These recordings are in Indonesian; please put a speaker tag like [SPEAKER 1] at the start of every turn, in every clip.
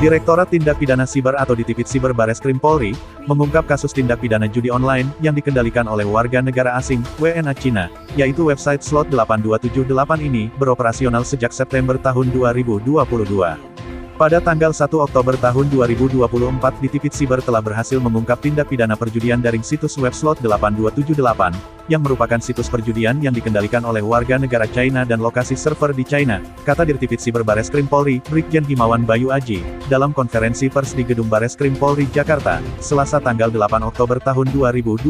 [SPEAKER 1] Direktorat Tindak Pidana Siber atau Ditipid Siber Bareskrim Polri, mengungkap kasus tindak pidana judi online, yang dikendalikan oleh warga negara asing, WNA Cina, yaitu website slot8278 ini, beroperasional sejak September tahun 2022. Pada tanggal 1 Oktober tahun 2024 Ditipid Siber telah berhasil mengungkap tindak pidana perjudian daring situs web slot8278, yang merupakan situs perjudian yang dikendalikan oleh warga negara China dan lokasi server di China, kata Ditipid Siber Bareskrim Polri, Brigjen Himawan Bayu Aji, dalam konferensi pers di Gedung Bareskrim Polri Jakarta, Selasa tanggal 8 Oktober tahun 2024.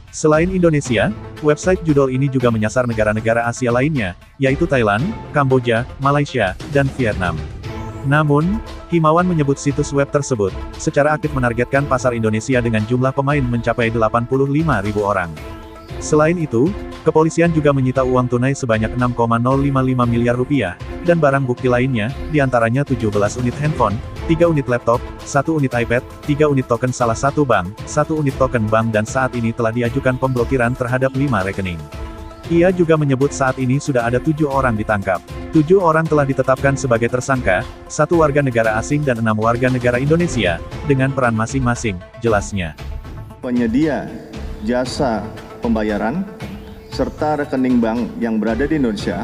[SPEAKER 1] Selain Indonesia, website judul ini juga menyasar negara-negara Asia lainnya, yaitu Thailand, Kamboja, Malaysia, dan Vietnam. Namun, Himawan menyebut situs web tersebut, secara aktif menargetkan pasar Indonesia dengan jumlah pemain mencapai 85.000 orang. Selain itu, kepolisian juga menyita uang tunai sebanyak 6,055 miliar rupiah, dan barang bukti lainnya, diantaranya 17 unit handphone, 3 unit laptop, 1 unit iPad, 3 unit token salah satu bank, 1 unit token bank dan saat ini telah diajukan pemblokiran terhadap 5 rekening. Ia juga menyebut saat ini sudah ada 7 orang ditangkap. 7 orang telah ditetapkan sebagai tersangka, 1 warga negara asing dan 6 warga negara Indonesia, dengan peran masing-masing, jelasnya.
[SPEAKER 2] Penyedia jasa pembayaran, serta rekening bank yang berada di Indonesia,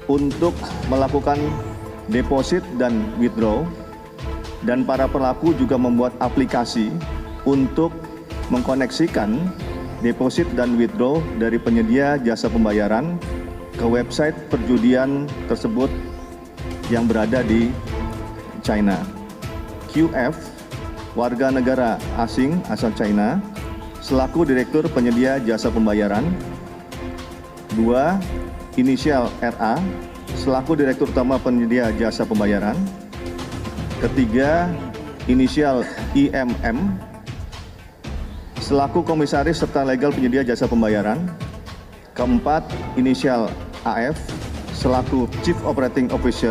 [SPEAKER 2] untuk melakukan deposit dan withdraw, dan para pelaku juga membuat aplikasi untuk mengkoneksikan deposit dan withdraw dari penyedia jasa pembayaran ke website perjudian tersebut yang berada di China. QF, warga negara asing asal China, selaku Direktur Penyedia Jasa Pembayaran. 2. Inisial RA, selaku Direktur Utama Penyedia Jasa Pembayaran. Ketiga, inisial IMM, selaku Komisaris serta Legal Penyedia Jasa Pembayaran. Keempat, inisial AF, selaku Chief Operating Officer,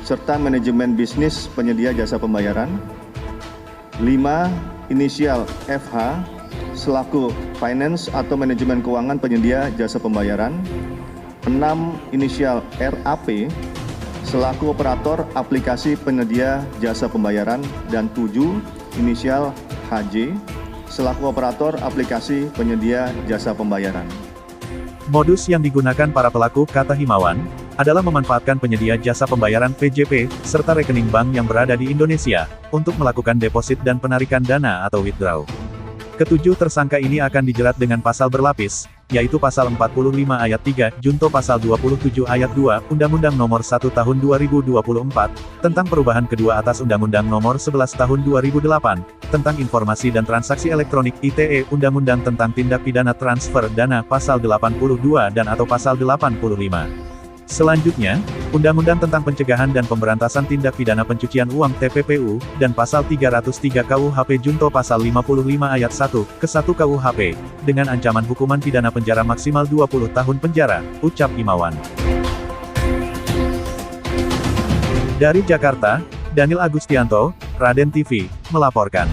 [SPEAKER 2] serta Manajemen Bisnis Penyedia Jasa Pembayaran. 5. Inisial FH, selaku Finance atau Manajemen Keuangan Penyedia Jasa Pembayaran. 6. Inisial RAP, selaku Operator Aplikasi Penyedia Jasa Pembayaran. Dan 7. Inisial HJ, selaku operator aplikasi penyedia jasa pembayaran.
[SPEAKER 1] Modus yang digunakan para pelaku, kata Himawan, adalah memanfaatkan penyedia jasa pembayaran PJP, serta rekening bank yang berada di Indonesia, untuk melakukan deposit dan penarikan dana atau withdraw. Ketujuh tersangka ini akan dijerat dengan pasal berlapis, yaitu pasal 45 ayat 3, junto pasal 27 ayat 2, Undang-Undang Nomor 1 Tahun 2024, tentang perubahan kedua atas Undang-Undang Nomor 11 Tahun 2008, tentang Informasi dan Transaksi Elektronik ITE, Undang-Undang tentang Tindak Pidana Transfer Dana pasal 82 dan atau pasal 85. Selanjutnya, Undang-Undang tentang Pencegahan dan Pemberantasan Tindak Pidana Pencucian Uang TPPU, dan pasal 303 KUHP junto pasal 55 ayat 1, ke 1 KUHP, dengan ancaman hukuman pidana penjara maksimal 20 tahun penjara, ucap Himawan. Dari Jakarta, Daniel Agustianto, Raden TV, melaporkan.